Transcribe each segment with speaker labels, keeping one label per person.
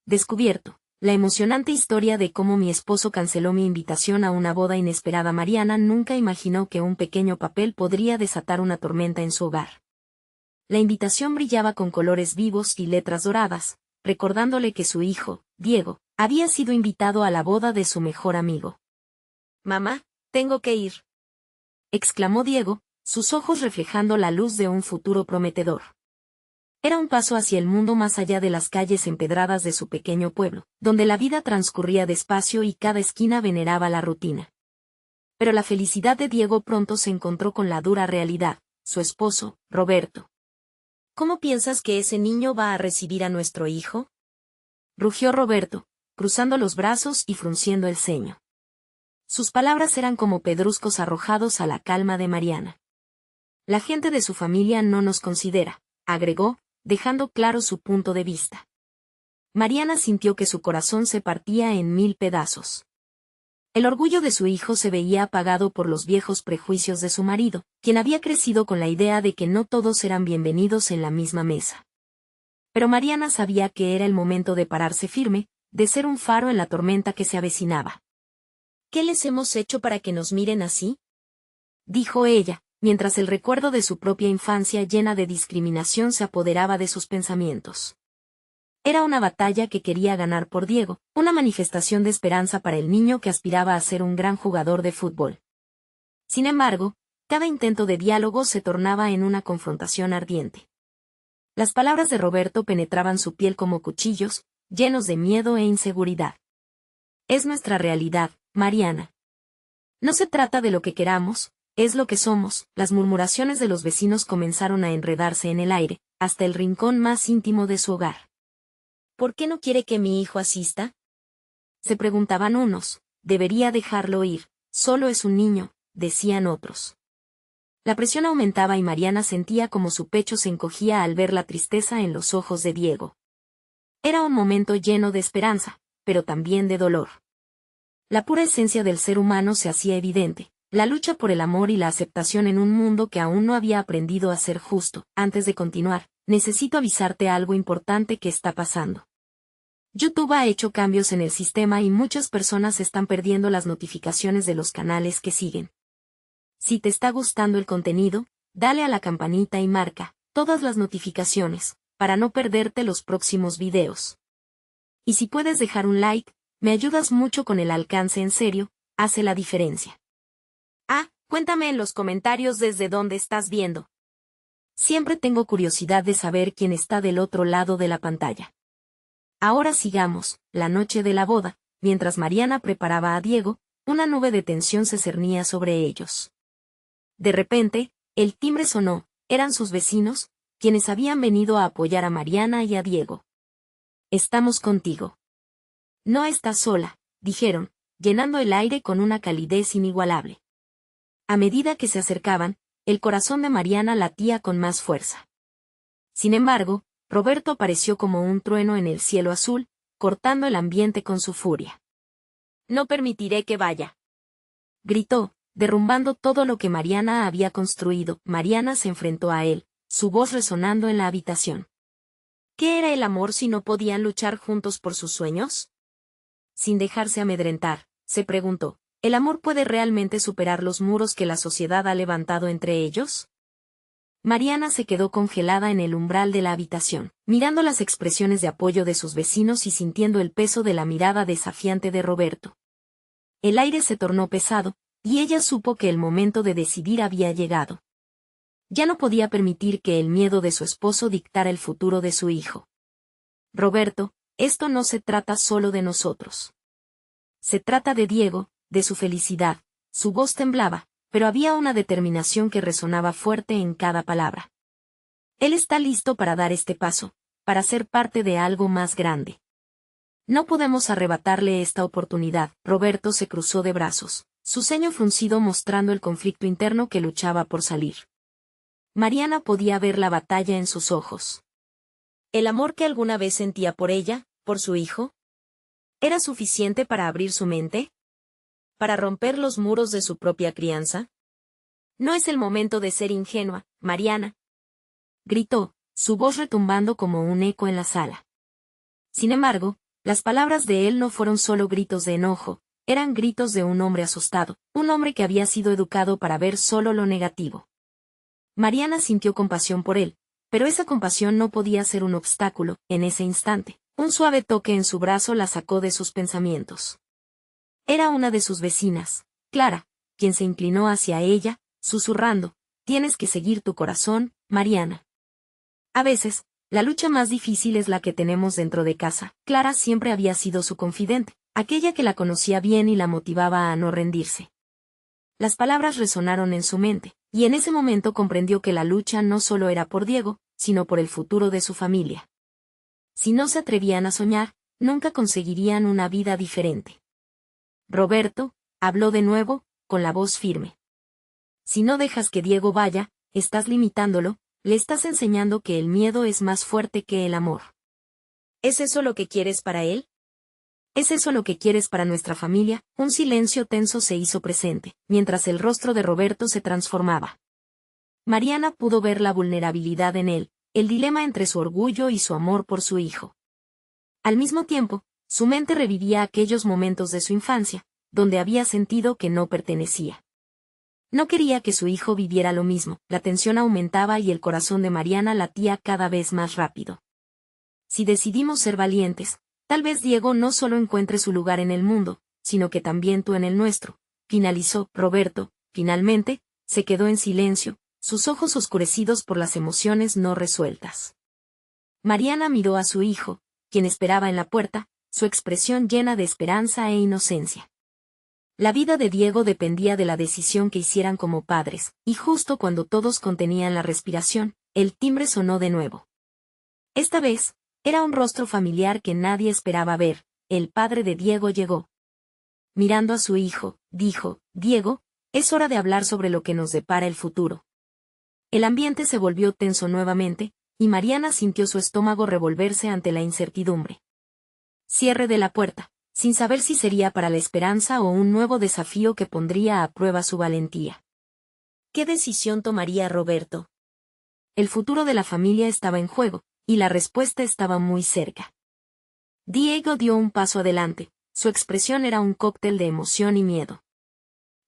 Speaker 1: Descubierto. La emocionante historia de cómo mi esposo canceló mi invitación a una boda inesperada. Mariana nunca imaginó que un pequeño papel podría desatar una tormenta en su hogar. La invitación brillaba con colores vivos y letras doradas, recordándole que su hijo, Diego, había sido invitado a la boda de su mejor amigo. «Mamá, tengo que ir», exclamó Diego, sus ojos reflejando la luz de un futuro prometedor. Era un paso hacia el mundo más allá de las calles empedradas de su pequeño pueblo, donde la vida transcurría despacio y cada esquina veneraba la rutina. Pero la felicidad de Diego pronto se encontró con la dura realidad, su esposo, Roberto. «¿Cómo piensas que ese niño va a recibir a nuestro hijo?», rugió Roberto, cruzando los brazos y frunciendo el ceño. Sus palabras eran como pedruscos arrojados a la calma de Mariana. «La gente de su familia no nos considera», agregó, dejando claro su punto de vista. Mariana sintió que su corazón se partía en 1000 pedazos. El orgullo de su hijo se veía apagado por los viejos prejuicios de su marido, quien había crecido con la idea de que no todos eran bienvenidos en la misma mesa. Pero Mariana sabía que era el momento de pararse firme, de ser un faro en la tormenta que se avecinaba. «¿Qué les hemos hecho para que nos miren así?», dijo ella, mientras el recuerdo de su propia infancia llena de discriminación se apoderaba de sus pensamientos. Era una batalla que quería ganar por Diego, una manifestación de esperanza para el niño que aspiraba a ser un gran jugador de fútbol. Sin embargo, cada intento de diálogo se tornaba en una confrontación ardiente. Las palabras de Roberto penetraban su piel como cuchillos, llenos de miedo e inseguridad. «Es nuestra realidad, Mariana. No se trata de lo que queramos, es lo que somos». Las murmuraciones de los vecinos comenzaron a enredarse en el aire, hasta el rincón más íntimo de su hogar. «¿Por qué no quiere que mi hijo asista?», se preguntaban unos. «Debería dejarlo ir, solo es un niño», decían otros. La presión aumentaba y Mariana sentía como su pecho se encogía al ver la tristeza en los ojos de Diego. Era un momento lleno de esperanza, pero también de dolor. La pura esencia del ser humano se hacía evidente, la lucha por el amor y la aceptación en un mundo que aún no había aprendido a ser justo. «Antes de continuar, necesito avisarte algo importante que está pasando. YouTube ha hecho cambios en el sistema y muchas personas están perdiendo las notificaciones de los canales que siguen. Si te está gustando el contenido, dale a la campanita y marca todas las notificaciones, para no perderte los próximos videos. Y si puedes dejar un like, me ayudas mucho con el alcance. En serio, hace la diferencia. Cuéntame en los comentarios desde dónde estás viendo. Siempre tengo curiosidad de saber quién está del otro lado de la pantalla. Ahora sigamos, la noche de la boda, mientras Mariana preparaba a Diego, una nube de tensión se cernía sobre ellos. De repente, el timbre sonó, eran sus vecinos, quienes habían venido a apoyar a Mariana y a Diego. «Estamos contigo. No estás sola», dijeron, llenando el aire con una calidez inigualable. A medida que se acercaban, el corazón de Mariana latía con más fuerza. Sin embargo, Roberto apareció como un trueno en el cielo azul, cortando el ambiente con su furia. «No permitiré que vaya», gritó, derrumbando todo lo que Mariana había construido. Mariana se enfrentó a él, su voz resonando en la habitación. ¿Qué era el amor si no podían luchar juntos por sus sueños? Sin dejarse amedrentar, se preguntó, ¿el amor puede realmente superar los muros que la sociedad ha levantado entre ellos? Mariana se quedó congelada en el umbral de la habitación, mirando las expresiones de apoyo de sus vecinos y sintiendo el peso de la mirada desafiante de Roberto. El aire se tornó pesado, y ella supo que el momento de decidir había llegado. Ya no podía permitir que el miedo de su esposo dictara el futuro de su hijo. «Roberto, esto no se trata solo de nosotros. Se trata de Diego, de su felicidad». Su voz temblaba, pero había una determinación que resonaba fuerte en cada palabra. «Él está listo para dar este paso, para ser parte de algo más grande. No podemos arrebatarle esta oportunidad». Roberto se cruzó de brazos, su ceño fruncido mostrando el conflicto interno que luchaba por salir. Mariana podía ver la batalla en sus ojos. ¿El amor que alguna vez sentía por ella, por su hijo? ¿Era suficiente para abrir su mente? ¿Para romper los muros de su propia crianza? «No es el momento de ser ingenua, Mariana», gritó, su voz retumbando como un eco en la sala. Sin embargo, Las palabras de él no fueron solo gritos de enojo, eran gritos de un hombre asustado, un hombre que había sido educado para ver solo lo negativo. Mariana sintió compasión por él, pero esa compasión no podía ser un obstáculo, en ese instante. Un suave toque en su brazo la sacó de sus pensamientos. Era una de sus vecinas, Clara, quien se inclinó hacia ella, susurrando, «Tienes que seguir tu corazón, Mariana». A veces, la lucha más difícil es la que tenemos dentro de casa. Clara siempre había sido su confidente, aquella que la conocía bien y la motivaba a no rendirse. Las palabras resonaron en su mente, y en ese momento comprendió que la lucha no solo era por Diego, sino por el futuro de su familia. Si no se atrevían a soñar, nunca conseguirían una vida diferente. Roberto, habló de nuevo, con la voz firme. Si no dejas que Diego vaya, estás limitándolo, le estás enseñando que el miedo es más fuerte que el amor. ¿Es eso lo que quieres para él? ¿Es eso lo que quieres para nuestra familia? Un silencio tenso se hizo presente, mientras el rostro de Roberto se transformaba. Mariana pudo ver la vulnerabilidad en él, el dilema entre su orgullo y su amor por su hijo. Al mismo tiempo, su mente revivía aquellos momentos de su infancia, donde había sentido que no pertenecía. No quería que su hijo viviera lo mismo, la tensión aumentaba y el corazón de Mariana latía cada vez más rápido. Si decidimos ser valientes, tal vez Diego no solo encuentre su lugar en el mundo, sino que también tú en el nuestro, finalizó Roberto. Finalmente, se quedó en silencio, sus ojos oscurecidos por las emociones no resueltas. Mariana miró a su hijo, quien esperaba en la puerta, su expresión llena de esperanza e inocencia. La vida de Diego dependía de la decisión que hicieran como padres, y justo cuando todos contenían la respiración, el timbre sonó de nuevo. Esta vez, era un rostro familiar que nadie esperaba ver, el padre de Diego llegó. Mirando a su hijo, dijo, «Diego, es hora de hablar sobre lo que nos depara el futuro». El ambiente se volvió tenso nuevamente, y Mariana sintió su estómago revolverse ante la incertidumbre. Cierre de la puerta, sin saber si sería para la esperanza o un nuevo desafío que pondría a prueba su valentía. ¿Qué decisión tomaría Roberto? El futuro de la familia estaba en juego, y la respuesta estaba muy cerca. Diego dio un paso adelante, su expresión era un cóctel de emoción y miedo.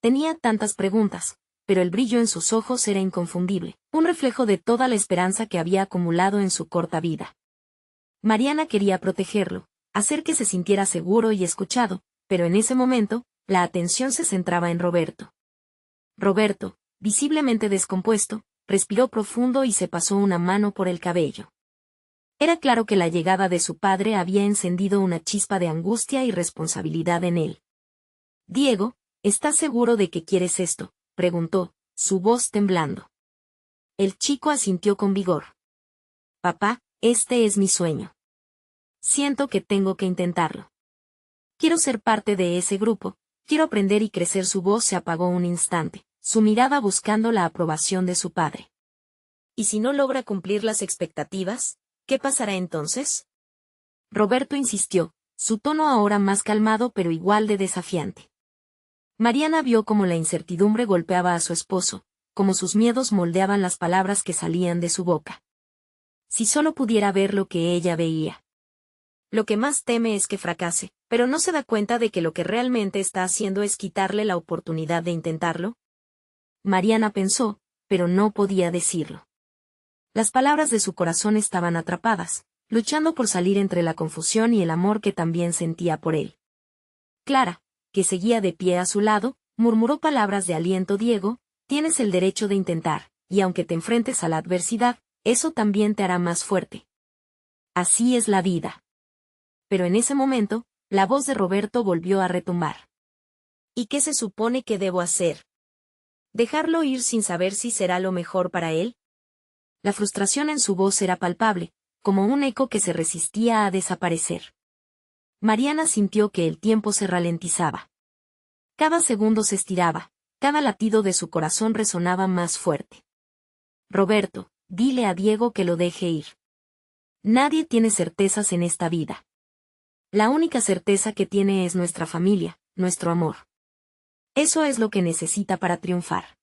Speaker 1: Tenía tantas preguntas, pero el brillo en sus ojos era inconfundible, un reflejo de toda la esperanza que había acumulado en su corta vida. Mariana quería protegerlo, hacer que se sintiera seguro y escuchado, pero en ese momento, la atención se centraba en Roberto. Roberto, visiblemente descompuesto, respiró profundo y se pasó una mano por el cabello. Era claro que la llegada de su padre había encendido una chispa de angustia y responsabilidad en él. «Diego, ¿estás seguro de que quieres esto?», preguntó, su voz temblando. El chico asintió con vigor. «Papá, este es mi sueño. Siento que tengo que intentarlo. Quiero ser parte de ese grupo, quiero aprender y crecer». Su voz se apagó un instante, su mirada buscando la aprobación de su padre. «¿Y si no logra cumplir las expectativas? ¿Qué pasará entonces?». Roberto insistió, su tono ahora más calmado pero igual de desafiante. Mariana vio cómo la incertidumbre golpeaba a su esposo, cómo sus miedos moldeaban las palabras que salían de su boca. Si solo pudiera ver lo que ella veía. Lo que más teme es que fracase, pero no se da cuenta de que lo que realmente está haciendo es quitarle la oportunidad de intentarlo. Mariana pensó, pero no podía decirlo. Las palabras de su corazón estaban atrapadas, luchando por salir entre la confusión y el amor que también sentía por él. Clara, que seguía de pie a su lado, murmuró palabras de aliento. «Diego, tienes el derecho de intentar, y aunque te enfrentes a la adversidad, eso también te hará más fuerte. Así es la vida». Pero en ese momento, la voz de Roberto volvió a retumbar. «¿Y qué se supone que debo hacer? ¿Dejarlo ir sin saber si será lo mejor para él?». La frustración en su voz era palpable, como un eco que se resistía a desaparecer. Mariana sintió que el tiempo se ralentizaba. Cada segundo se estiraba, cada latido de su corazón resonaba más fuerte. «Roberto, dile a Diego que lo deje ir. Nadie tiene certezas en esta vida. La única certeza que tiene es nuestra familia, nuestro amor. Eso es lo que necesita para triunfar».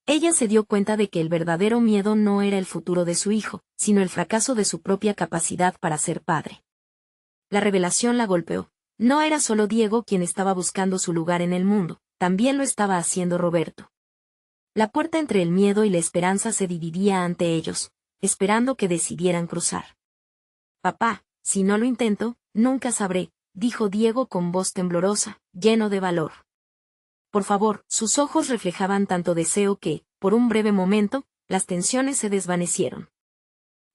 Speaker 1: Ella se dio cuenta de que el verdadero miedo no era el futuro de su hijo, sino el fracaso de su propia capacidad para ser padre. La revelación la golpeó. No era solo Diego quien estaba buscando su lugar en el mundo, también lo estaba haciendo Roberto. La puerta entre el miedo y la esperanza se dividía ante ellos, esperando que decidieran cruzar. Papá, si no lo intento, nunca sabré, dijo Diego con voz temblorosa, lleno de valor. Por favor, sus ojos reflejaban tanto deseo que, por un breve momento, las tensiones se desvanecieron.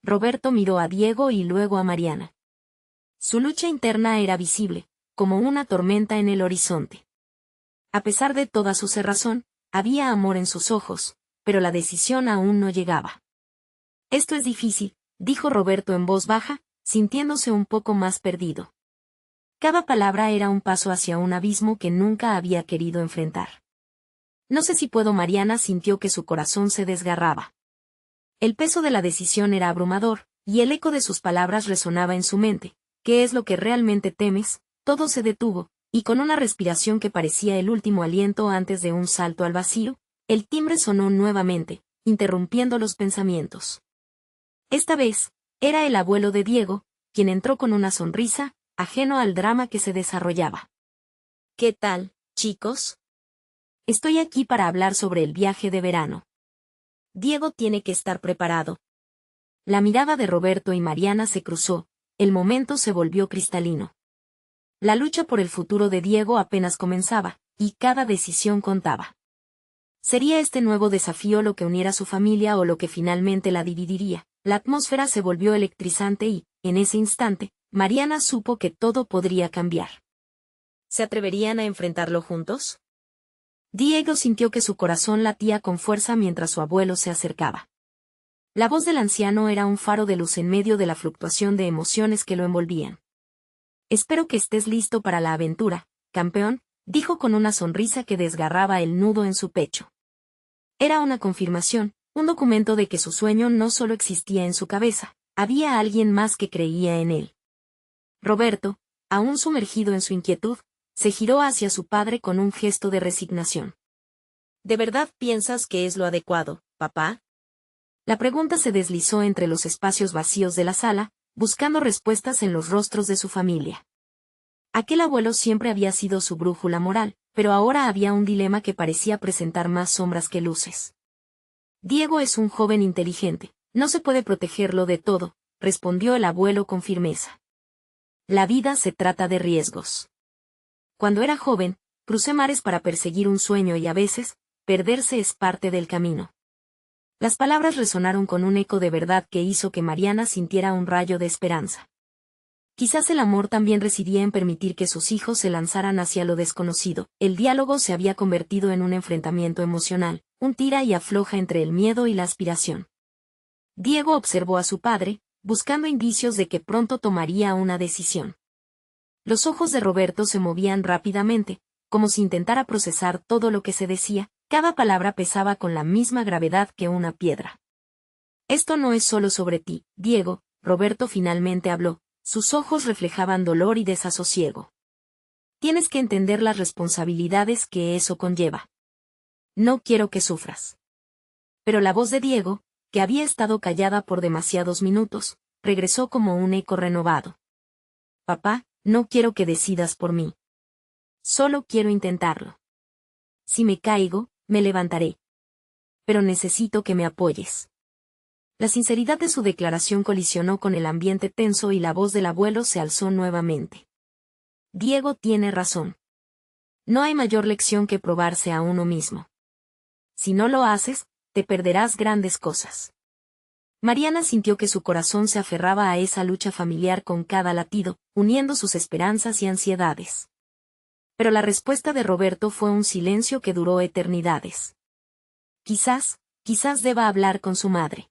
Speaker 1: Roberto miró a Diego y luego a Mariana. Su lucha interna era visible, como una tormenta en el horizonte. A pesar de toda su cerrazón, había amor en sus ojos, pero la decisión aún no llegaba. Esto es difícil, dijo Roberto en voz baja, sintiéndose un poco más perdido. Cada palabra era un paso hacia un abismo que nunca había querido enfrentar. No sé si puedo. Mariana sintió que su corazón se desgarraba. El peso de la decisión era abrumador, y el eco de sus palabras resonaba en su mente. ¿Qué es lo que realmente temes? Todo se detuvo, y con una respiración que parecía el último aliento antes de un salto al vacío, el timbre sonó nuevamente, interrumpiendo los pensamientos. Esta vez, era el abuelo de Diego, quien entró con una sonrisa, ajeno al drama que se desarrollaba. ¿Qué tal, chicos? Estoy aquí para hablar sobre el viaje de verano. Diego tiene que estar preparado. La mirada de Roberto y Mariana se cruzó, el momento se volvió cristalino. La lucha por el futuro de Diego apenas comenzaba, y cada decisión contaba. ¿Sería este nuevo desafío lo que uniera a su familia o lo que finalmente la dividiría? La atmósfera se volvió electrizante y, en ese instante, Mariana supo que todo podría cambiar. ¿Se atreverían a enfrentarlo juntos? Diego sintió que su corazón latía con fuerza mientras su abuelo se acercaba. La voz del anciano era un faro de luz en medio de la fluctuación de emociones que lo envolvían. Espero que estés listo para la aventura, campeón, dijo con una sonrisa que desgarraba el nudo en su pecho. Era una confirmación, un documento de que su sueño no solo existía en su cabeza, había alguien más que creía en él. Roberto, aún sumergido en su inquietud, se giró hacia su padre con un gesto de resignación. ¿De verdad piensas que es lo adecuado, papá? La pregunta se deslizó entre los espacios vacíos de la sala, buscando respuestas en los rostros de su familia. Aquel abuelo siempre había sido su brújula moral, pero ahora había un dilema que parecía presentar más sombras que luces. Diego es un joven inteligente, no se puede protegerlo de todo, respondió el abuelo con firmeza. La vida se trata de riesgos. Cuando era joven, crucé mares para perseguir un sueño y a veces, perderse es parte del camino. Las palabras resonaron con un eco de verdad que hizo que Mariana sintiera un rayo de esperanza. Quizás el amor también residía en permitir que sus hijos se lanzaran hacia lo desconocido. El diálogo se había convertido en un enfrentamiento emocional, un tira y afloja entre el miedo y la aspiración. Diego observó a su padre, buscando indicios de que pronto tomaría una decisión. Los ojos de Roberto se movían rápidamente, como si intentara procesar todo lo que se decía, cada palabra pesaba con la misma gravedad que una piedra. Esto no es solo sobre ti, Diego, Roberto finalmente habló, sus ojos reflejaban dolor y desasosiego. Tienes que entender las responsabilidades que eso conlleva. No quiero que sufras. Pero la voz de Diego, que había estado callada por demasiados minutos, regresó como un eco renovado. Papá, no quiero que decidas por mí. Solo quiero intentarlo. Si me caigo, me levantaré. Pero necesito que me apoyes. La sinceridad de su declaración colisionó con el ambiente tenso y la voz del abuelo se alzó nuevamente. Diego tiene razón. No hay mayor lección que probarse a uno mismo. Si no lo haces, te perderás grandes cosas. Mariana sintió que su corazón se aferraba a esa lucha familiar con cada latido, uniendo sus esperanzas y ansiedades. Pero la respuesta de Roberto fue un silencio que duró eternidades. Quizás deba hablar con su madre.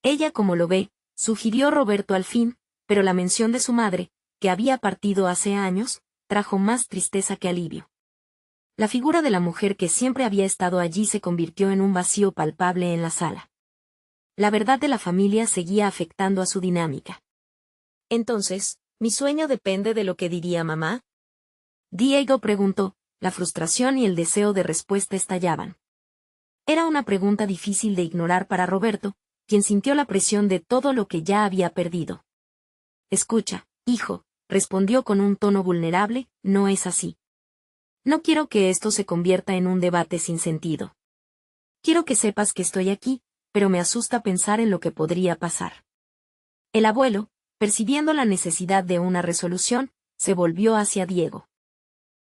Speaker 1: Ella como lo ve, sugirió Roberto al fin, pero la mención de su madre, que había partido hace años, trajo más tristeza que alivio. La figura de la mujer que siempre había estado allí se convirtió en un vacío palpable en la sala. La verdad de la familia seguía afectando a su dinámica. Entonces, ¿mi sueño depende de lo que diría mamá? Diego preguntó, la frustración y el deseo de respuesta estallaban. Era una pregunta difícil de ignorar para Roberto, quien sintió la presión de todo lo que ya había perdido. Escucha, hijo, respondió con un tono vulnerable, no es así. No quiero que esto se convierta en un debate sin sentido. Quiero que sepas que estoy aquí, pero me asusta pensar en lo que podría pasar. El abuelo, percibiendo la necesidad de una resolución, se volvió hacia Diego.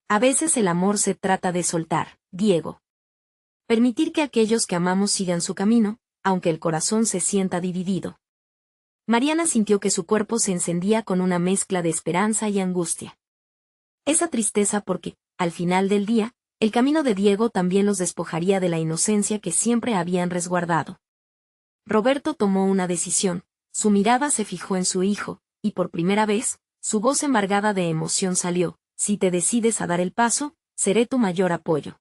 Speaker 1: A veces el amor se trata de soltar, Diego. Permitir que aquellos que amamos sigan su camino, aunque el corazón se sienta dividido. Mariana sintió que su cuerpo se encendía con una mezcla de esperanza y angustia. Esa tristeza porque, al final del día, el camino de Diego también los despojaría de la inocencia que siempre habían resguardado. Roberto tomó una decisión, su mirada se fijó en su hijo, y por primera vez, su voz embargada de emoción salió: si te decides a dar el paso, seré tu mayor apoyo.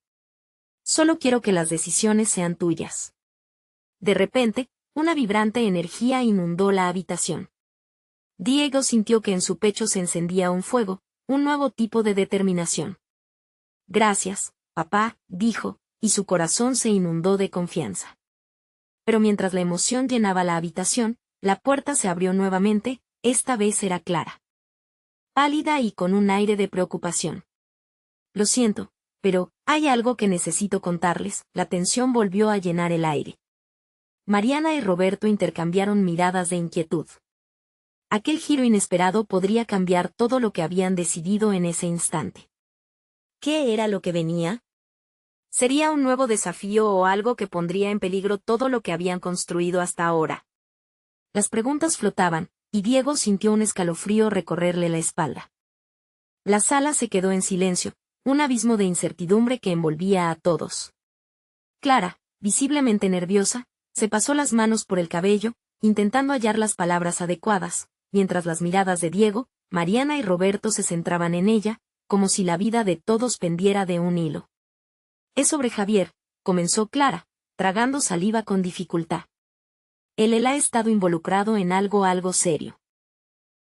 Speaker 1: Solo quiero que las decisiones sean tuyas. De repente, una vibrante energía inundó la habitación. Diego sintió que en su pecho se encendía un fuego, un nuevo tipo de determinación. Gracias, papá, dijo, y su corazón se inundó de confianza. Pero mientras la emoción llenaba la habitación, la puerta se abrió nuevamente, esta vez era Clara. Pálida y con un aire de preocupación. Lo siento, pero hay algo que necesito contarles. La tensión volvió a llenar el aire. Mariana y Roberto intercambiaron miradas de inquietud. Aquel giro inesperado podría cambiar todo lo que habían decidido en ese instante. ¿Qué era lo que venía? ¿Sería un nuevo desafío o algo que pondría en peligro todo lo que habían construido hasta ahora? Las preguntas flotaban, y Diego sintió un escalofrío recorrerle la espalda. La sala se quedó en silencio, un abismo de incertidumbre que envolvía a todos. Clara, visiblemente nerviosa, se pasó las manos por el cabello, intentando hallar las palabras adecuadas, mientras las miradas de Diego, Mariana y Roberto se centraban en ella, como si la vida de todos pendiera de un hilo. Es sobre Javier, comenzó Clara, tragando saliva con dificultad. Él ha estado involucrado en algo serio.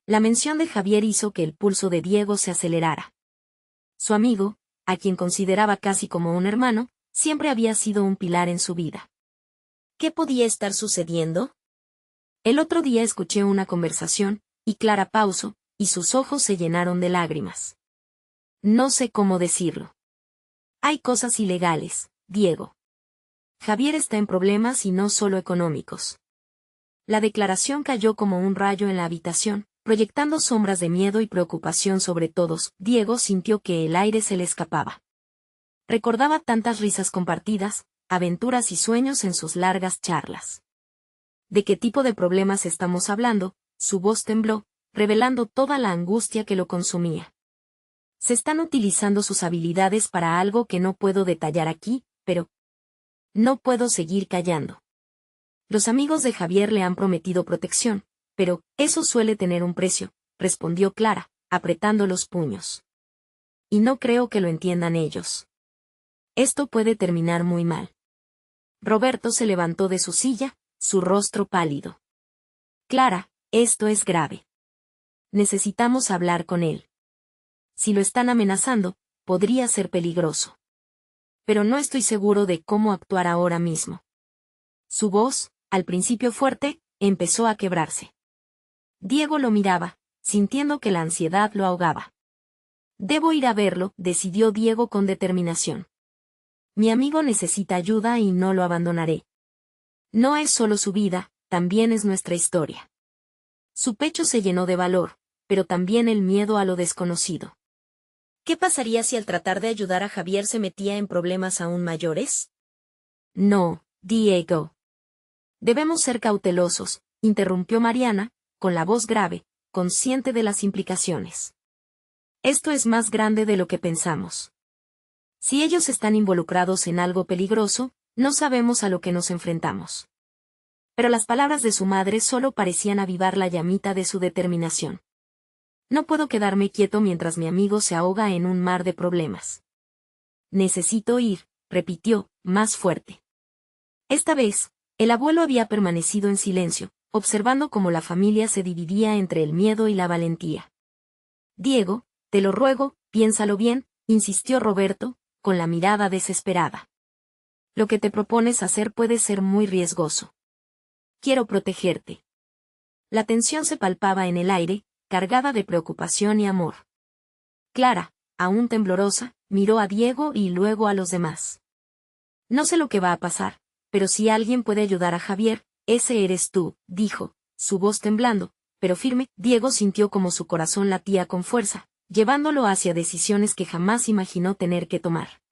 Speaker 1: La mención de Javier hizo que el pulso de Diego se acelerara. Su amigo, a quien consideraba casi como un hermano, siempre había sido un pilar en su vida. ¿Qué podía estar sucediendo? El otro día escuché una conversación, y Clara pausó, y sus ojos se llenaron de lágrimas. No sé cómo decirlo. Hay cosas ilegales, Diego. Javier está en problemas y no solo económicos. La declaración cayó como un rayo en la habitación, proyectando sombras de miedo y preocupación sobre todos. Diego sintió que el aire se le escapaba. Recordaba tantas risas compartidas, aventuras y sueños en sus largas charlas. ¿De qué tipo de problemas estamos hablando? Su voz tembló, revelando toda la angustia que lo consumía. Se están utilizando sus habilidades para algo que no puedo detallar aquí, pero no puedo seguir callando. Los amigos de Javier le han prometido protección, pero eso suele tener un precio, respondió Clara, apretando los puños. Y no creo que lo entiendan ellos. Esto puede terminar muy mal. Roberto se levantó de su silla, su rostro pálido. Clara, esto es grave. Necesitamos hablar con él. Si lo están amenazando, podría ser peligroso. Pero no estoy seguro de cómo actuar ahora mismo. Su voz, al principio fuerte, empezó a quebrarse. Diego lo miraba, sintiendo que la ansiedad lo ahogaba. Debo ir a verlo, decidió Diego con determinación. Mi amigo necesita ayuda y no lo abandonaré. No es solo su vida, también es nuestra historia. Su pecho se llenó de valor, pero también el miedo a lo desconocido. ¿Qué pasaría si al tratar de ayudar a Javier se metía en problemas aún mayores? No, Diego. Debemos ser cautelosos, interrumpió Mariana, con la voz grave, consciente de las implicaciones. Esto es más grande de lo que pensamos. Si ellos están involucrados en algo peligroso, no sabemos a lo que nos enfrentamos. Pero las palabras de su madre solo parecían avivar la llamita de su determinación. No puedo quedarme quieto mientras mi amigo se ahoga en un mar de problemas. Necesito ir, repitió, más fuerte. Esta vez, el abuelo había permanecido en silencio, observando cómo la familia se dividía entre el miedo y la valentía. Diego, te lo ruego, piénsalo bien, insistió Roberto, con la mirada desesperada. Lo que te propones hacer puede ser muy riesgoso. Quiero protegerte. La tensión se palpaba en el aire, cargada de preocupación y amor. Clara, aún temblorosa, miró a Diego y luego a los demás. No sé lo que va a pasar, pero si alguien puede ayudar a Javier, ese eres tú, dijo, su voz temblando, pero firme. Diego sintió como su corazón latía con fuerza, llevándolo hacia decisiones que jamás imaginó tener que tomar.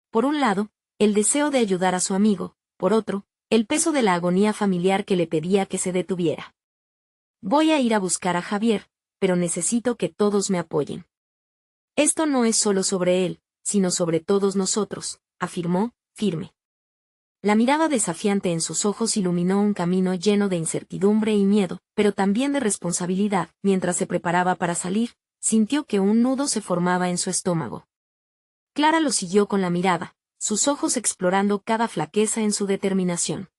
Speaker 1: Por un lado, el deseo de ayudar a su amigo, por otro, el peso de la agonía familiar que le pedía que se detuviera. Voy a ir a buscar a Javier, pero necesito que todos me apoyen. Esto no es solo sobre él, sino sobre todos nosotros, afirmó, firme. La mirada desafiante en sus ojos iluminó un camino lleno de incertidumbre y miedo, pero también de responsabilidad. Mientras se preparaba para salir, sintió que un nudo se formaba en su estómago. Clara lo siguió con la mirada, sus ojos explorando cada flaqueza en su determinación.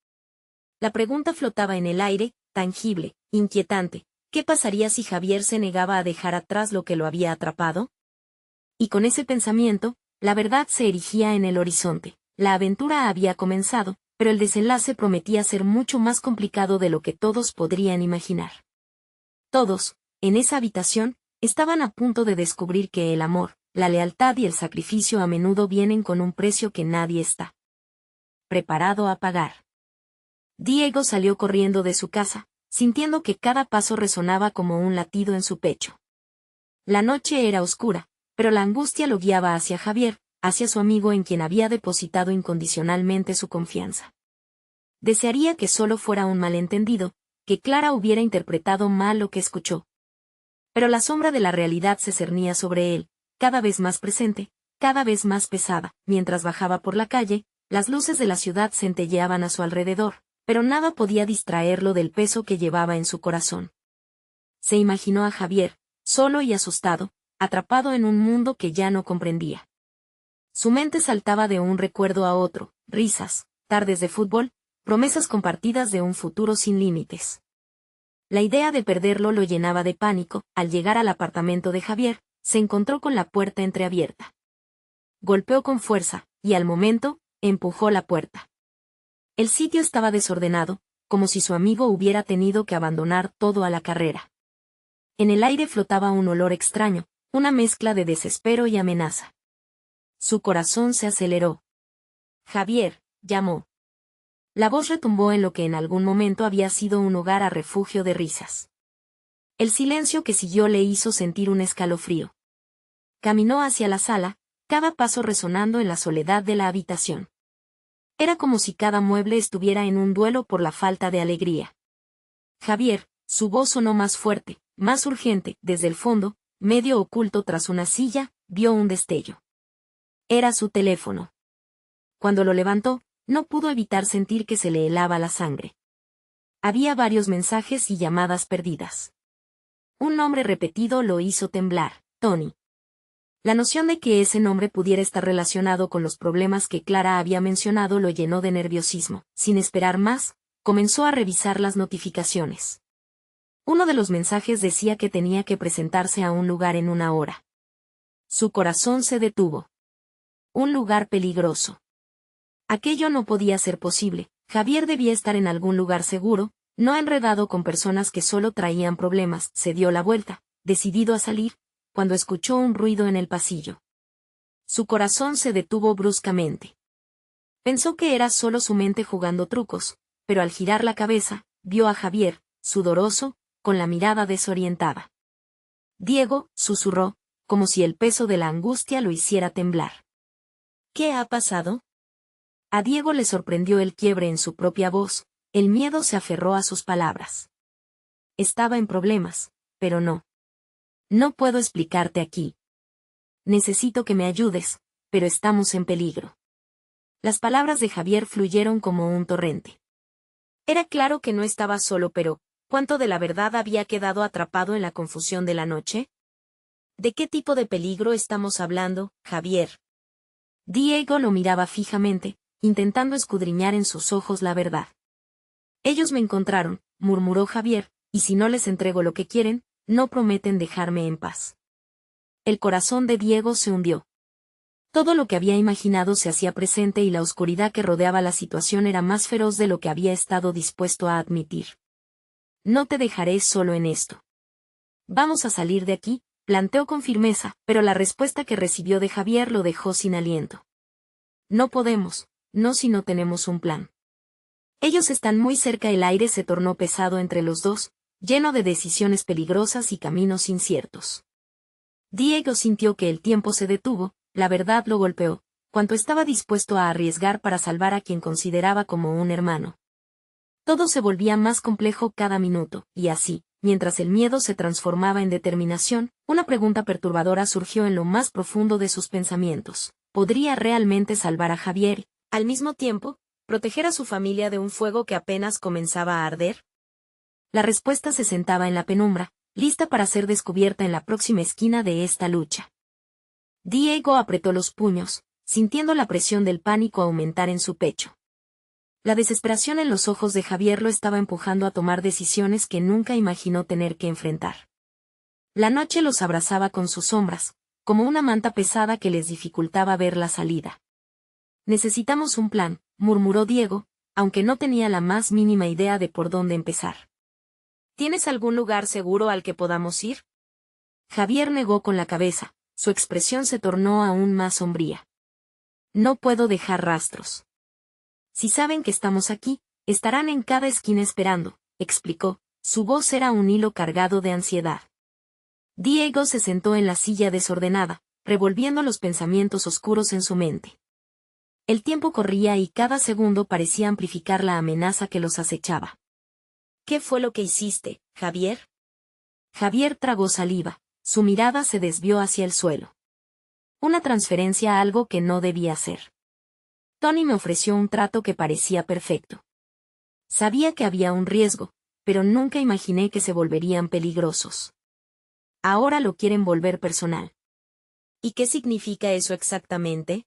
Speaker 1: La pregunta flotaba en el aire, tangible, inquietante. ¿Qué pasaría si Javier se negaba a dejar atrás lo que lo había atrapado? Y con ese pensamiento, la verdad se erigía en el horizonte. La aventura había comenzado, pero el desenlace prometía ser mucho más complicado de lo que todos podrían imaginar. Todos, en esa habitación, estaban a punto de descubrir que el amor, la lealtad y el sacrificio a menudo vienen con un precio que nadie está preparado a pagar. Diego salió corriendo de su casa, sintiendo que cada paso resonaba como un latido en su pecho. La noche era oscura, pero la angustia lo guiaba hacia Javier, hacia su amigo en quien había depositado incondicionalmente su confianza. Desearía que solo fuera un malentendido, que Clara hubiera interpretado mal lo que escuchó. Pero la sombra de la realidad se cernía sobre él, cada vez más presente, cada vez más pesada. Mientras bajaba por la calle, las luces de la ciudad centelleaban a su alrededor, pero nada podía distraerlo del peso que llevaba en su corazón. Se imaginó a Javier, solo y asustado, atrapado en un mundo que ya no comprendía. Su mente saltaba de un recuerdo a otro, risas, tardes de fútbol, promesas compartidas de un futuro sin límites. La idea de perderlo lo llenaba de pánico. Al llegar al apartamento de Javier, se encontró con la puerta entreabierta. Golpeó con fuerza, y al momento, empujó la puerta. El sitio estaba desordenado, como si su amigo hubiera tenido que abandonar todo a la carrera. En el aire flotaba un olor extraño, una mezcla de desespero y amenaza. Su corazón se aceleró. Javier, llamó. La voz retumbó en lo que en algún momento había sido un hogar a refugio de risas. El silencio que siguió le hizo sentir un escalofrío. Caminó hacia la sala, cada paso resonando en la soledad de la habitación. Era como si cada mueble estuviera en un duelo por la falta de alegría. Javier, su voz sonó más fuerte, más urgente. Desde el fondo, medio oculto tras una silla, vio un destello. Era su teléfono. Cuando lo levantó, no pudo evitar sentir que se le helaba la sangre. Había varios mensajes y llamadas perdidas. Un nombre repetido lo hizo temblar, Tony. La noción de que ese nombre pudiera estar relacionado con los problemas que Clara había mencionado lo llenó de nerviosismo. Sin esperar más, comenzó a revisar las notificaciones. Uno de los mensajes decía que tenía que presentarse a un lugar en 1 hora. Su corazón se detuvo. Un lugar peligroso. Aquello no podía ser posible. Javier debía estar en algún lugar seguro, no enredado con personas que solo traían problemas. Se dio la vuelta, decidido a salir, cuando escuchó un ruido en el pasillo. Su corazón se detuvo bruscamente. Pensó que era solo su mente jugando trucos, pero al girar la cabeza, vio a Javier, sudoroso, con la mirada desorientada. Diego, susurró, como si el peso de la angustia lo hiciera temblar. ¿Qué ha pasado? A Diego le sorprendió el quiebre en su propia voz, el miedo se aferró a sus palabras. Estaba en problemas, pero no. No puedo explicarte aquí. Necesito que me ayudes, pero estamos en peligro. Las palabras de Javier fluyeron como un torrente. Era claro que no estaba solo, pero ¿cuánto de la verdad había quedado atrapado en la confusión de la noche? ¿De qué tipo de peligro estamos hablando, Javier? Diego lo miraba fijamente, intentando escudriñar en sus ojos la verdad. Ellos me encontraron, murmuró Javier, y si no les entrego lo que quieren, no prometen dejarme en paz. El corazón de Diego se hundió. Todo lo que había imaginado se hacía presente y la oscuridad que rodeaba la situación era más feroz de lo que había estado dispuesto a admitir. No te dejaré solo en esto. Vamos a salir de aquí, planteó con firmeza, pero la respuesta que recibió de Javier lo dejó sin aliento. No podemos, no si no tenemos un plan. Ellos están muy cerca, el aire se tornó pesado entre los dos, lleno de decisiones peligrosas y caminos inciertos. Diego sintió que el tiempo se detuvo, la verdad lo golpeó, cuánto estaba dispuesto a arriesgar para salvar a quien consideraba como un hermano. Todo se volvía más complejo cada minuto, y así, mientras el miedo se transformaba en determinación, una pregunta perturbadora surgió en lo más profundo de sus pensamientos. ¿Podría realmente salvar a Javier, al mismo tiempo, proteger a su familia de un fuego que apenas comenzaba a arder? La respuesta se sentaba en la penumbra, lista para ser descubierta en la próxima esquina de esta lucha. Diego apretó los puños, sintiendo la presión del pánico aumentar en su pecho. La desesperación en los ojos de Javier lo estaba empujando a tomar decisiones que nunca imaginó tener que enfrentar. La noche los abrazaba con sus sombras, como una manta pesada que les dificultaba ver la salida. Necesitamos un plan, murmuró Diego, aunque no tenía la más mínima idea de por dónde empezar. ¿Tienes algún lugar seguro al que podamos ir? Javier negó con la cabeza, su expresión se tornó aún más sombría. No puedo dejar rastros. Si saben que estamos aquí, estarán en cada esquina esperando, explicó, su voz era un hilo cargado de ansiedad. Diego se sentó en la silla desordenada, revolviendo los pensamientos oscuros en su mente. El tiempo corría y cada segundo parecía amplificar la amenaza que los acechaba. ¿Qué fue lo que hiciste, Javier? Javier tragó saliva, su mirada se desvió hacia el suelo. Una transferencia a algo que no debía hacer. Tony me ofreció un trato que parecía perfecto. Sabía que había un riesgo, pero nunca imaginé que se volverían peligrosos. Ahora lo quieren volver personal. ¿Y qué significa eso exactamente?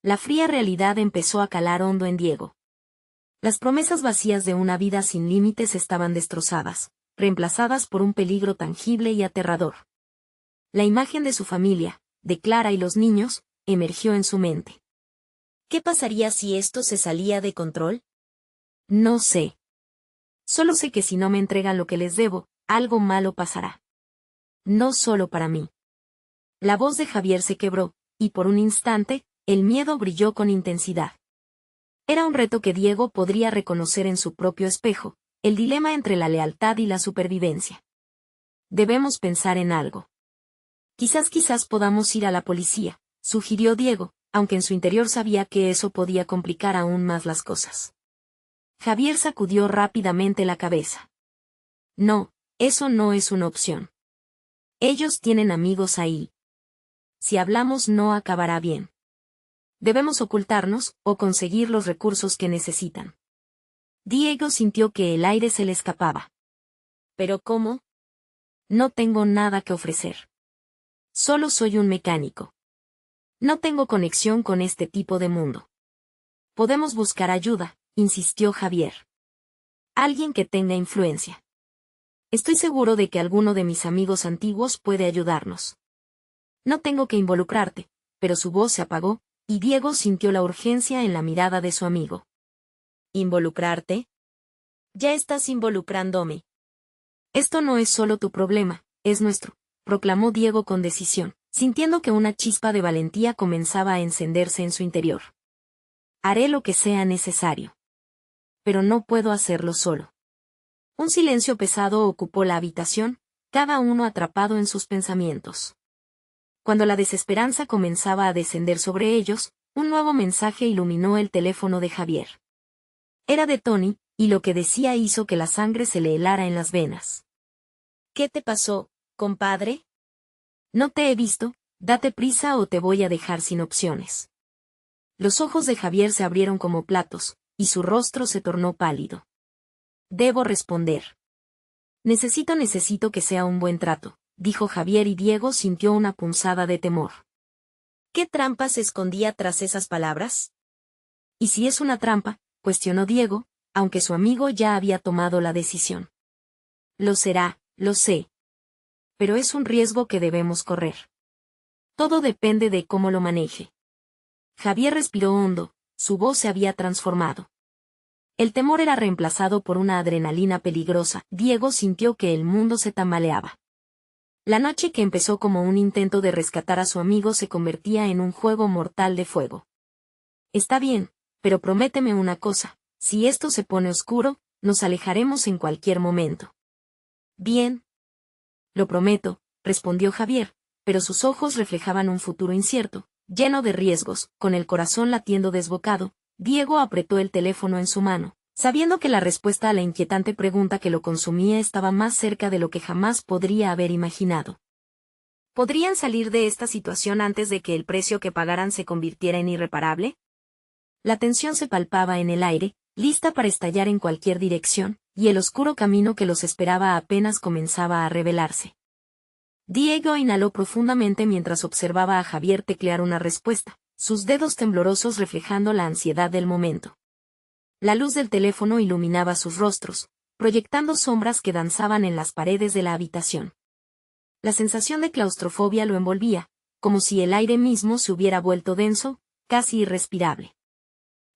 Speaker 1: La fría realidad empezó a calar hondo en Diego. Las promesas vacías de una vida sin límites estaban destrozadas, reemplazadas por un peligro tangible y aterrador. La imagen de su familia, de Clara y los niños, emergió en su mente. ¿Qué pasaría si esto se salía de control? No sé. Solo sé que si no me entregan lo que les debo, algo malo pasará. No solo para mí. La voz de Javier se quebró, y por un instante, el miedo brilló con intensidad. Era un reto que Diego podría reconocer en su propio espejo, el dilema entre la lealtad y la supervivencia. Debemos pensar en algo. Quizás podamos ir a la policía, sugirió Diego, aunque en su interior sabía que eso podía complicar aún más las cosas. Javier sacudió rápidamente la cabeza. No, eso no es una opción. Ellos tienen amigos ahí. Si hablamos no acabará bien. Debemos ocultarnos, o conseguir los recursos que necesitan. Diego sintió que el aire se le escapaba. ¿Pero cómo? No tengo nada que ofrecer. Solo soy un mecánico. No tengo conexión con este tipo de mundo. Podemos buscar ayuda, insistió Javier. Alguien que tenga influencia. Estoy seguro de que alguno de mis amigos antiguos puede ayudarnos. No tengo que involucrarte, pero su voz se apagó, y Diego sintió la urgencia en la mirada de su amigo. ¿Involucrarte? Ya estás involucrándome. Esto no es solo tu problema, es nuestro, proclamó Diego con decisión, sintiendo que una chispa de valentía comenzaba a encenderse en su interior. Haré lo que sea necesario. Pero no puedo hacerlo solo. Un silencio pesado ocupó la habitación, cada uno atrapado en sus pensamientos. Cuando la desesperanza comenzaba a descender sobre ellos, un nuevo mensaje iluminó el teléfono de Javier. Era de Tony, y lo que decía hizo que la sangre se le helara en las venas. ¿Qué te pasó, compadre? No te he visto, date prisa o te voy a dejar sin opciones. Los ojos de Javier se abrieron como platos, y su rostro se tornó pálido. Debo responder. Necesito que sea un buen trato, dijo Javier, y Diego sintió una punzada de temor. ¿Qué trampa se escondía tras esas palabras? ¿Y si es una trampa?, cuestionó Diego, aunque su amigo ya había tomado la decisión. Lo será, lo sé. Pero es un riesgo que debemos correr. Todo depende de cómo lo maneje. Javier respiró hondo, su voz se había transformado. El temor era reemplazado por una adrenalina peligrosa. Diego sintió que el mundo se tambaleaba. La noche que empezó como un intento de rescatar a su amigo se convertía en un juego mortal de fuego. Está bien, pero prométeme una cosa, si esto se pone oscuro, nos alejaremos en cualquier momento. Bien. Lo prometo, respondió Javier, pero sus ojos reflejaban un futuro incierto, lleno de riesgos. Con el corazón latiendo desbocado, Diego apretó el teléfono en su mano, sabiendo que la respuesta a la inquietante pregunta que lo consumía estaba más cerca de lo que jamás podría haber imaginado. ¿Podrían salir de esta situación antes de que el precio que pagaran se convirtiera en irreparable? La tensión se palpaba en el aire, lista para estallar en cualquier dirección, y el oscuro camino que los esperaba apenas comenzaba a revelarse. Diego inhaló profundamente mientras observaba a Javier teclear una respuesta, sus dedos temblorosos reflejando la ansiedad del momento. La luz del teléfono iluminaba sus rostros, proyectando sombras que danzaban en las paredes de la habitación. La sensación de claustrofobia lo envolvía, como si el aire mismo se hubiera vuelto denso, casi irrespirable.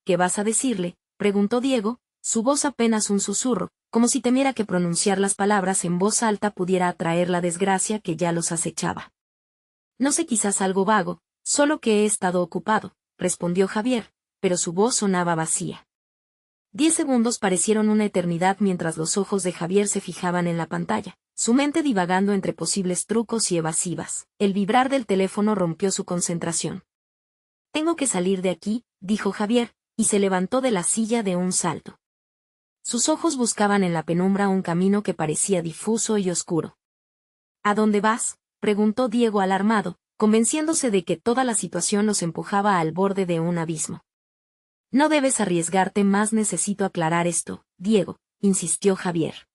Speaker 1: ¿Qué vas a decirle?, preguntó Diego, su voz apenas un susurro, como si temiera que pronunciar las palabras en voz alta pudiera atraer la desgracia que ya los acechaba. No sé, quizás algo vago, solo que he estado ocupado, respondió Javier, pero su voz sonaba vacía. 10 segundos parecieron una eternidad mientras los ojos de Javier se fijaban en la pantalla, su mente divagando entre posibles trucos y evasivas. El vibrar del teléfono rompió su concentración. Tengo que salir de aquí, dijo Javier, y se levantó de la silla de un salto. Sus ojos buscaban en la penumbra un camino que parecía difuso y oscuro. ¿A dónde vas?, preguntó Diego alarmado, convenciéndose de que toda la situación los empujaba al borde de un abismo. No debes arriesgarte más, necesito aclarar esto, Diego, insistió Javier.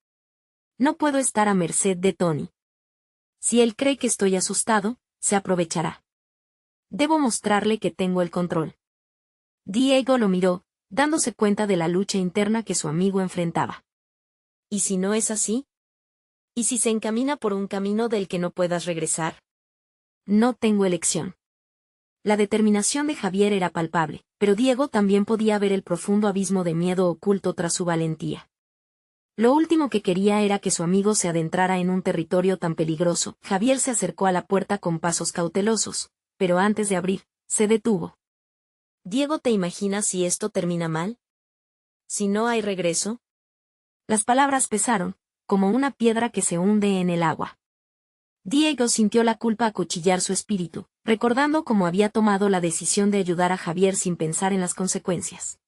Speaker 1: No puedo estar a merced de Tony. Si él cree que estoy asustado, se aprovechará. Debo mostrarle que tengo el control. Diego lo miró, dándose cuenta de la lucha interna que su amigo enfrentaba. ¿Y si no es así? ¿Y si se encamina por un camino del que no puedas regresar? No tengo elección. La determinación de Javier era palpable, pero Diego también podía ver el profundo abismo de miedo oculto tras su valentía. Lo último que quería era que su amigo se adentrara en un territorio tan peligroso. Javier se acercó a la puerta con pasos cautelosos, pero antes de abrir, se detuvo. Diego, ¿te imaginas si esto termina mal? ¿Si no hay regreso? Las palabras pesaron, como una piedra que se hunde en el agua. Diego sintió la culpa acuchillar su espíritu, recordando cómo había tomado la decisión de ayudar a Javier sin pensar en las consecuencias.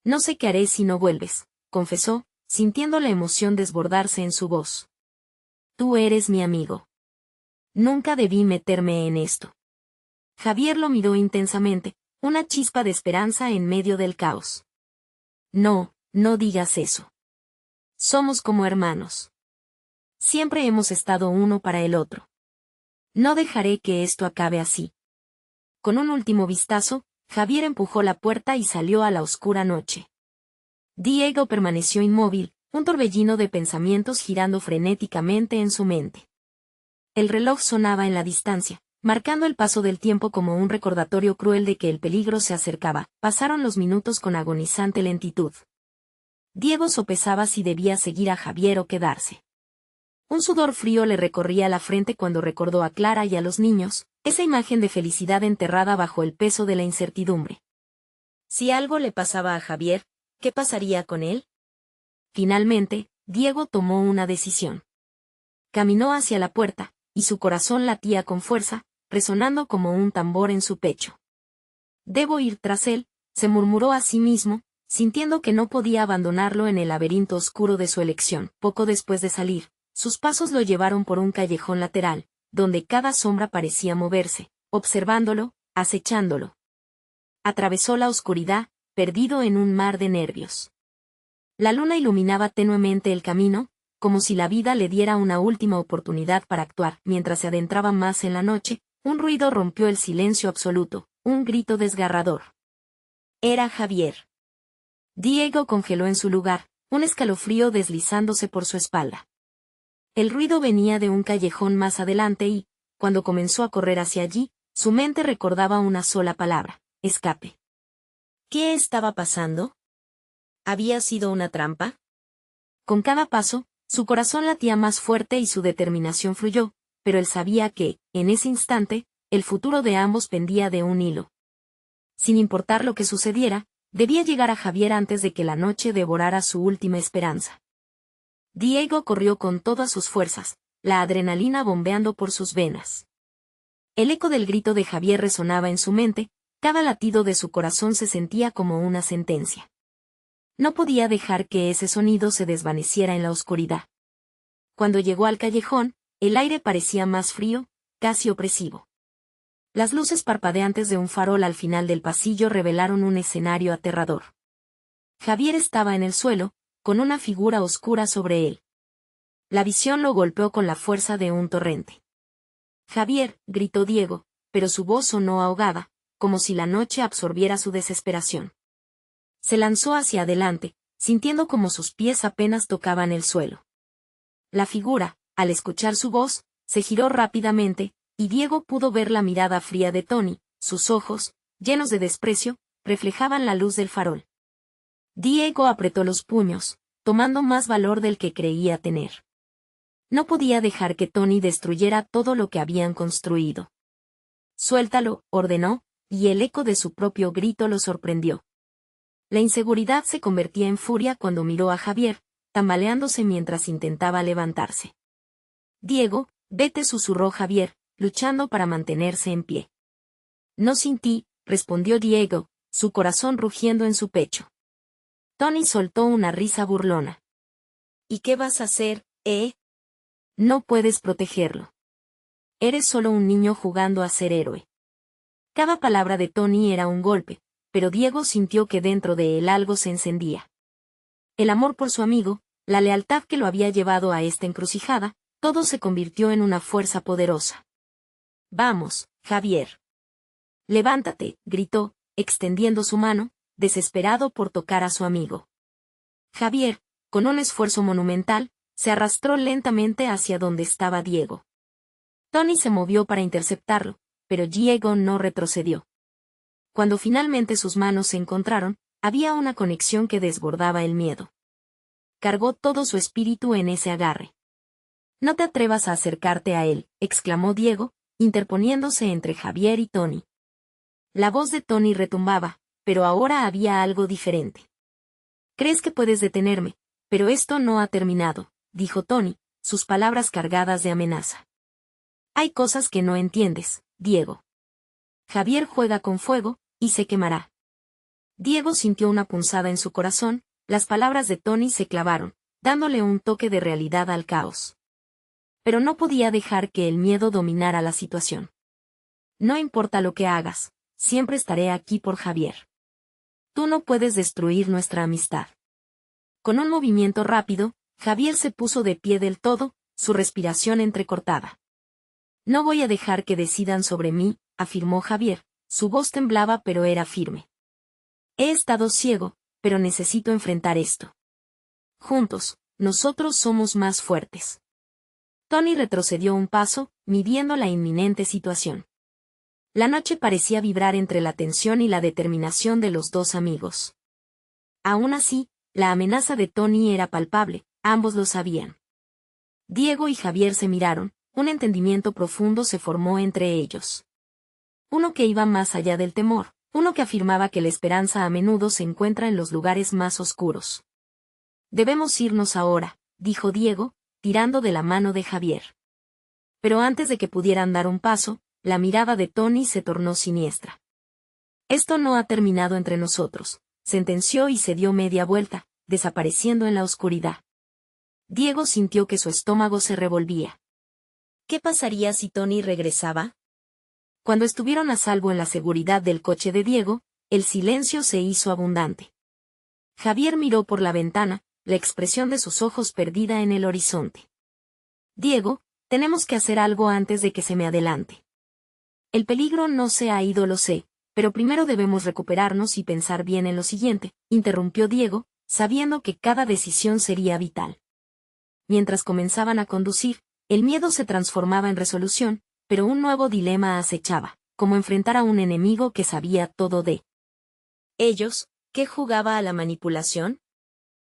Speaker 1: No sé qué haré si no vuelves, confesó, sintiendo la emoción desbordarse en su voz. Tú eres mi amigo. Nunca debí meterme en esto. Javier lo miró intensamente, una chispa de esperanza en medio del caos. No, no digas eso. Somos como hermanos. Siempre hemos estado uno para el otro. No dejaré que esto acabe así. Con un último vistazo, Javier empujó la puerta y salió a la oscura noche. Diego permaneció inmóvil, un torbellino de pensamientos girando frenéticamente en su mente. El reloj sonaba en la distancia, marcando el paso del tiempo como un recordatorio cruel de que el peligro se acercaba. Pasaron los minutos con agonizante lentitud. Diego sopesaba si debía seguir a Javier o quedarse. Un sudor frío le recorría la frente cuando recordó a Clara y a los niños, esa imagen de felicidad enterrada bajo el peso de la incertidumbre. Si algo le pasaba a Javier, ¿qué pasaría con él? Finalmente, Diego tomó una decisión. Caminó hacia la puerta, y su corazón latía con fuerza, resonando como un tambor en su pecho. Debo ir tras él, se murmuró a sí mismo, sintiendo que no podía abandonarlo en el laberinto oscuro de su elección. Poco después de salir, sus pasos lo llevaron por un callejón lateral, donde cada sombra parecía moverse, observándolo, acechándolo. Atravesó la oscuridad, perdido en un mar de nervios. La luna iluminaba tenuemente el camino, como si la vida le diera una última oportunidad para actuar. Mientras se adentraba más en la noche, un ruido rompió el silencio absoluto, un grito desgarrador. Era Javier. Diego congeló en su lugar, un escalofrío deslizándose por su espalda. El ruido venía de un callejón más adelante y, cuando comenzó a correr hacia allí, su mente recordaba una sola palabra: escape. ¿Qué estaba pasando? ¿Había sido una trampa? Con cada paso, su corazón latía más fuerte y su determinación fluyó, pero él sabía que, en ese instante, el futuro de ambos pendía de un hilo. Sin importar lo que sucediera, debía llegar a Javier antes de que la noche devorara su última esperanza. Diego corrió con todas sus fuerzas, la adrenalina bombeando por sus venas. El eco del grito de Javier resonaba en su mente, cada latido de su corazón se sentía como una sentencia. No podía dejar que ese sonido se desvaneciera en la oscuridad. Cuando llegó al callejón, el aire parecía más frío, casi opresivo. Las luces parpadeantes de un farol al final del pasillo revelaron un escenario aterrador. Javier estaba en el suelo, con una figura oscura sobre él. La visión lo golpeó con la fuerza de un torrente. «Javier», gritó Diego, pero su voz sonó ahogada, como si la noche absorbiera su desesperación. Se lanzó hacia adelante, sintiendo como sus pies apenas tocaban el suelo. La figura, al escuchar su voz, se giró rápidamente, y Diego pudo ver la mirada fría de Tony. Sus ojos, llenos de desprecio, reflejaban la luz del farol. Diego apretó los puños, tomando más valor del que creía tener. No podía dejar que Tony destruyera todo lo que habían construido. «Suéltalo», ordenó, y el eco de su propio grito lo sorprendió. La inseguridad se convertía en furia cuando miró a Javier, tambaleándose mientras intentaba levantarse. «Diego, vete», susurró Javier, luchando para mantenerse en pie. «No sin ti», respondió Diego, su corazón rugiendo en su pecho. Tony soltó una risa burlona. «¿Y qué vas a hacer, eh? No puedes protegerlo. Eres solo un niño jugando a ser héroe». Cada palabra de Tony era un golpe, pero Diego sintió que dentro de él algo se encendía. El amor por su amigo, la lealtad que lo había llevado a esta encrucijada, todo se convirtió en una fuerza poderosa. «Vamos, Javier. Levántate», gritó, extendiendo su mano, desesperado por tocar a su amigo. Javier, con un esfuerzo monumental, se arrastró lentamente hacia donde estaba Diego. Tony se movió para interceptarlo, pero Diego no retrocedió. Cuando finalmente sus manos se encontraron, había una conexión que desbordaba el miedo. Cargó todo su espíritu en ese agarre. «No te atrevas a acercarte a él», exclamó Diego, interponiéndose entre Javier y Tony. La voz de Tony retumbaba, pero ahora había algo diferente. «Crees que puedes detenerme, pero esto no ha terminado», dijo Tony, sus palabras cargadas de amenaza. «Hay cosas que no entiendes, Diego. Javier juega con fuego, y se quemará». Diego sintió una punzada en su corazón, las palabras de Tony se clavaron, dándole un toque de realidad al caos. Pero no podía dejar que el miedo dominara la situación. «No importa lo que hagas, siempre estaré aquí por Javier. Tú no puedes destruir nuestra amistad». Con un movimiento rápido, Javier se puso de pie del todo, su respiración entrecortada. «No voy a dejar que decidan sobre mí», afirmó Javier, su voz temblaba pero era firme. «He estado ciego, pero necesito enfrentar esto. Juntos, nosotros somos más fuertes». Tony retrocedió un paso, midiendo la inminente situación. La noche parecía vibrar entre la tensión y la determinación de los dos amigos. Aún así, la amenaza de Tony era palpable, ambos lo sabían. Diego y Javier se miraron, un entendimiento profundo se formó entre ellos. Uno que iba más allá del temor, uno que afirmaba que la esperanza a menudo se encuentra en los lugares más oscuros. «Debemos irnos ahora», dijo Diego, tirando de la mano de Javier. Pero antes de que pudieran dar un paso, la mirada de Tony se tornó siniestra. «Esto no ha terminado entre nosotros», sentenció y se dio media vuelta, desapareciendo en la oscuridad. Diego sintió que su estómago se revolvía. ¿Qué pasaría si Tony regresaba? Cuando estuvieron a salvo en la seguridad del coche de Diego, el silencio se hizo abundante. Javier miró por la ventana, la expresión de sus ojos perdida en el horizonte. «Diego, tenemos que hacer algo antes de que se me adelante». «El peligro no se ha ido, lo sé, pero primero debemos recuperarnos y pensar bien en lo siguiente», interrumpió Diego, sabiendo que cada decisión sería vital. Mientras comenzaban a conducir, el miedo se transformaba en resolución, pero un nuevo dilema acechaba, como enfrentar a un enemigo que sabía todo de ellos. ¿Qué jugaba a la manipulación?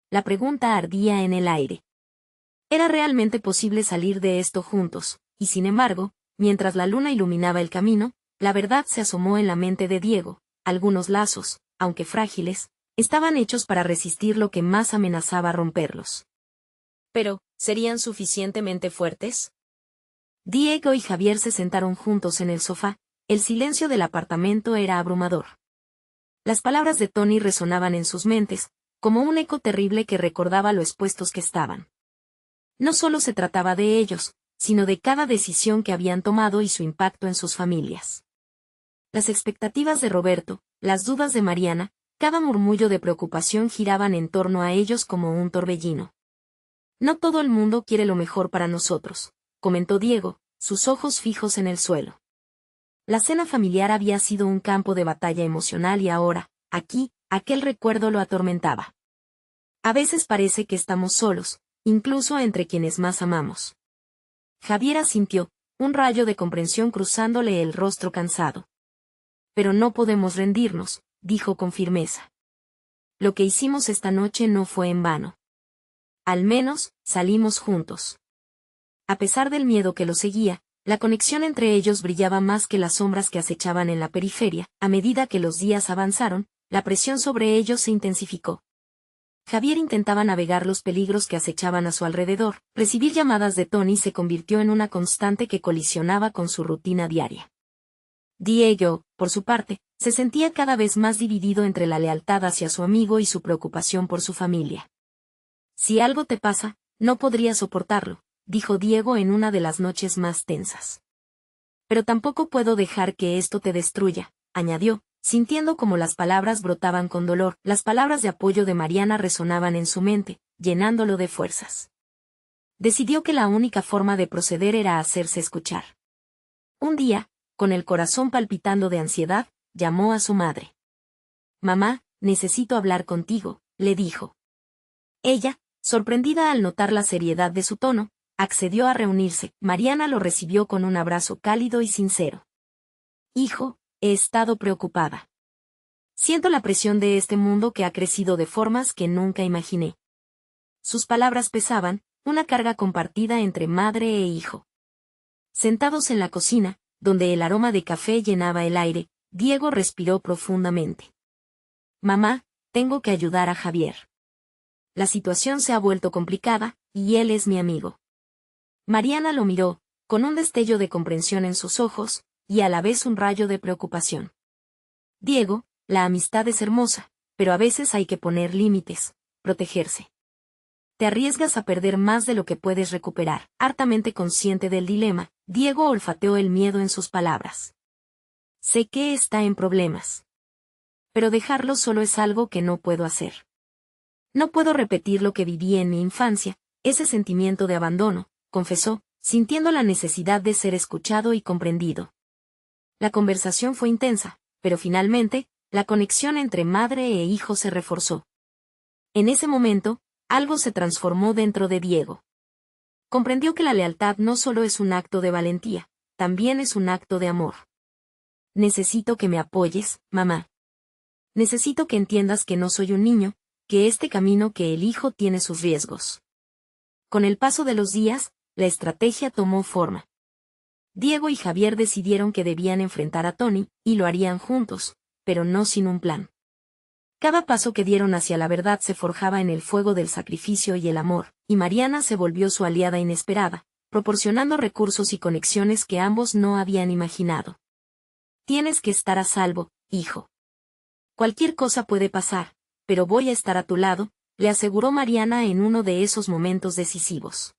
Speaker 1: La pregunta ardía en el aire. ¿Era realmente posible salir de esto juntos, Y sin embargo, mientras la luna iluminaba el camino, la verdad se asomó en la mente de Diego. Algunos lazos, aunque frágiles, estaban hechos para resistir lo que más amenazaba romperlos. Pero, ¿serían suficientemente fuertes? Diego y Javier se sentaron juntos en el sofá. El silencio del apartamento era abrumador. Las palabras de Tony resonaban en sus mentes, como un eco terrible que recordaba lo expuestos que estaban. No solo se trataba de ellos, sino de cada decisión que habían tomado y su impacto en sus familias. Las expectativas de Roberto, las dudas de Mariana, cada murmullo de preocupación giraban en torno a ellos como un torbellino. No todo el mundo quiere lo mejor para nosotros, comentó Diego, sus ojos fijos en el suelo. La cena familiar había sido un campo de batalla emocional y ahora, aquí, aquel recuerdo lo atormentaba. A veces parece que estamos solos, incluso entre quienes más amamos. Javier asintió, un rayo de comprensión cruzándole el rostro cansado. Pero no podemos rendirnos, dijo con firmeza. Lo que hicimos esta noche no fue en vano. Al menos, salimos juntos. A pesar del miedo que lo seguía, la conexión entre ellos brillaba más que las sombras que acechaban en la periferia. A medida que los días avanzaron, la presión sobre ellos se intensificó. Javier intentaba navegar los peligros que acechaban a su alrededor. Recibir llamadas de Tony se convirtió en una constante que colisionaba con su rutina diaria. Diego, por su parte, se sentía cada vez más dividido entre la lealtad hacia su amigo y su preocupación por su familia. Si algo te pasa, no podría soportarlo, dijo Diego en una de las noches más tensas. Pero tampoco puedo dejar que esto te destruya, añadió, sintiendo como las palabras brotaban con dolor. Las palabras de apoyo de Mariana resonaban en su mente, llenándolo de fuerzas. Decidió que la única forma de proceder era hacerse escuchar. Un día, con el corazón palpitando de ansiedad, llamó a su madre. «Mamá, necesito hablar contigo», le dijo. Ella, sorprendida al notar la seriedad de su tono, accedió a reunirse. Mariana lo recibió con un abrazo cálido y sincero. «Hijo, he estado preocupada. Siento la presión de este mundo que ha crecido de formas que nunca imaginé». Sus palabras pesaban, una carga compartida entre madre e hijo. Sentados en la cocina, donde el aroma de café llenaba el aire, Diego respiró profundamente. «Mamá, tengo que ayudar a Javier. La situación se ha vuelto complicada, y él es mi amigo». Mariana lo miró, con un destello de comprensión en sus ojos, y a la vez un rayo de preocupación. «Diego, la amistad es hermosa, pero a veces hay que poner límites, protegerse. Te arriesgas a perder más de lo que puedes recuperar». Hartamente consciente del dilema, Diego olfateó el miedo en sus palabras. «Sé que está en problemas. Pero dejarlo solo es algo que no puedo hacer. No puedo repetir lo que viví en mi infancia, ese sentimiento de abandono», confesó, sintiendo la necesidad de ser escuchado y comprendido. La conversación fue intensa, pero finalmente, la conexión entre madre e hijo se reforzó. En ese momento, algo se transformó dentro de Diego. Comprendió que la lealtad no solo es un acto de valentía, también es un acto de amor. «Necesito que me apoyes, mamá. Necesito que entiendas que no soy un niño, que este camino que elijo tiene sus riesgos». Con el paso de los días, la estrategia tomó forma. Diego y Javier decidieron que debían enfrentar a Tony, y lo harían juntos, pero no sin un plan. Cada paso que dieron hacia la verdad se forjaba en el fuego del sacrificio y el amor, y Mariana se volvió su aliada inesperada, proporcionando recursos y conexiones que ambos no habían imaginado. «Tienes que estar a salvo, hijo. Cualquier cosa puede pasar, pero voy a estar a tu lado», le aseguró Mariana en uno de esos momentos decisivos.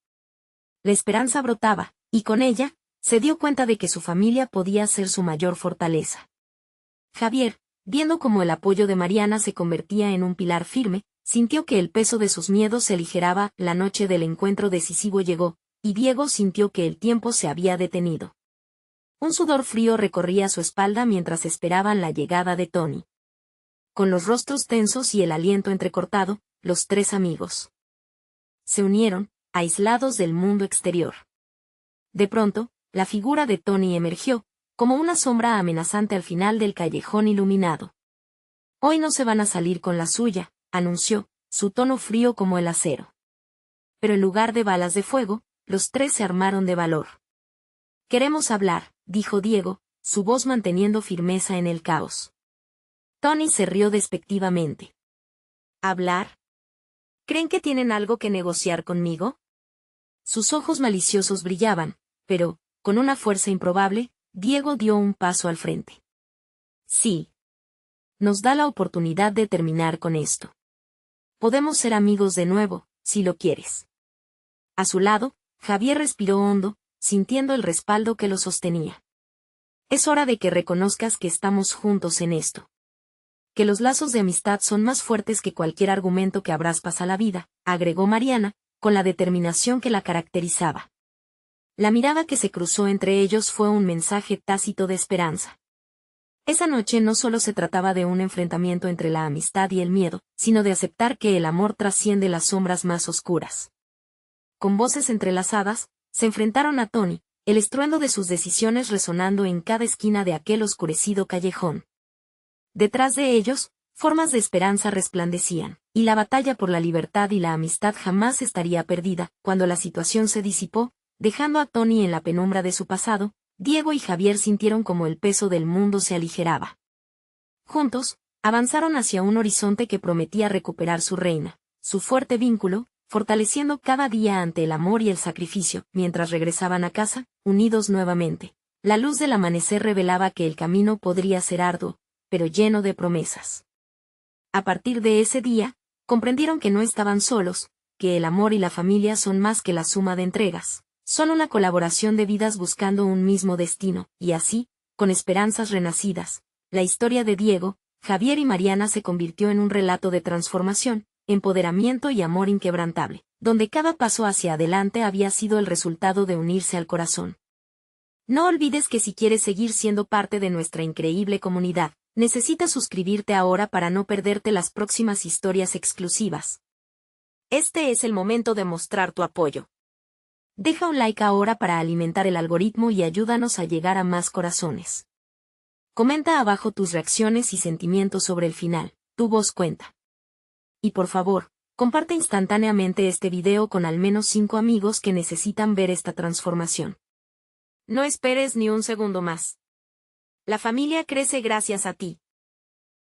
Speaker 1: La esperanza brotaba, y con ella, se dio cuenta de que su familia podía ser su mayor fortaleza. Javier, viendo cómo el apoyo de Mariana se convertía en un pilar firme, sintió que el peso de sus miedos se aligeraba. La noche del encuentro decisivo llegó, y Diego sintió que el tiempo se había detenido. Un sudor frío recorría su espalda mientras esperaban la llegada de Tony. Con los rostros tensos y el aliento entrecortado, los tres amigos se unieron, aislados del mundo exterior. De pronto, la figura de Tony emergió, como una sombra amenazante al final del callejón iluminado. «Hoy no se van a salir con la suya», anunció, su tono frío como el acero. Pero en lugar de balas de fuego, los tres se armaron de valor. Queremos hablar, dijo Diego, su voz manteniendo firmeza en el caos. Tony se rió despectivamente. ¿Hablar? ¿Creen que tienen algo que negociar conmigo? Sus ojos maliciosos brillaban, pero, con una fuerza improbable, Diego dio un paso al frente. Sí. Nos da la oportunidad de terminar con esto. Podemos ser amigos de nuevo, si lo quieres. A su lado, Javier respiró hondo, sintiendo el respaldo que lo sostenía. Es hora de que reconozcas que estamos juntos en esto. Que los lazos de amistad son más fuertes que cualquier argumento que abras a la vida, agregó Mariana, con la determinación que la caracterizaba. La mirada que se cruzó entre ellos fue un mensaje tácito de esperanza. Esa noche no solo se trataba de un enfrentamiento entre la amistad y el miedo, sino de aceptar que el amor trasciende las sombras más oscuras. Con voces entrelazadas, se enfrentaron a Tony, el estruendo de sus decisiones resonando en cada esquina de aquel oscurecido callejón. Detrás de ellos, formas de esperanza resplandecían, y la batalla por la libertad y la amistad jamás estaría perdida. Cuando la situación se disipó, dejando a Tony en la penumbra de su pasado, Diego y Javier sintieron como el peso del mundo se aligeraba. Juntos, avanzaron hacia un horizonte que prometía recuperar su reina, su fuerte vínculo, fortaleciendo cada día ante el amor y el sacrificio. Mientras regresaban a casa, unidos nuevamente, la luz del amanecer revelaba que el camino podría ser arduo, pero lleno de promesas. A partir de ese día, comprendieron que no estaban solos, que el amor y la familia son más que la suma de entregas. Son una colaboración de vidas buscando un mismo destino, y así, con esperanzas renacidas, la historia de Diego, Javier y Mariana se convirtió en un relato de transformación, empoderamiento y amor inquebrantable, donde cada paso hacia adelante había sido el resultado de unirse al corazón. No olvides que si quieres seguir siendo parte de nuestra increíble comunidad, necesitas suscribirte ahora para no perderte las próximas historias exclusivas. Este es el momento de mostrar tu apoyo. Deja un like ahora para alimentar el algoritmo y ayúdanos a llegar a más corazones. Comenta abajo tus reacciones y sentimientos sobre el final, tu voz cuenta. Y por favor, comparte instantáneamente este video con al menos 5 amigos que necesitan ver esta transformación. No esperes ni un segundo más. La familia crece gracias a ti.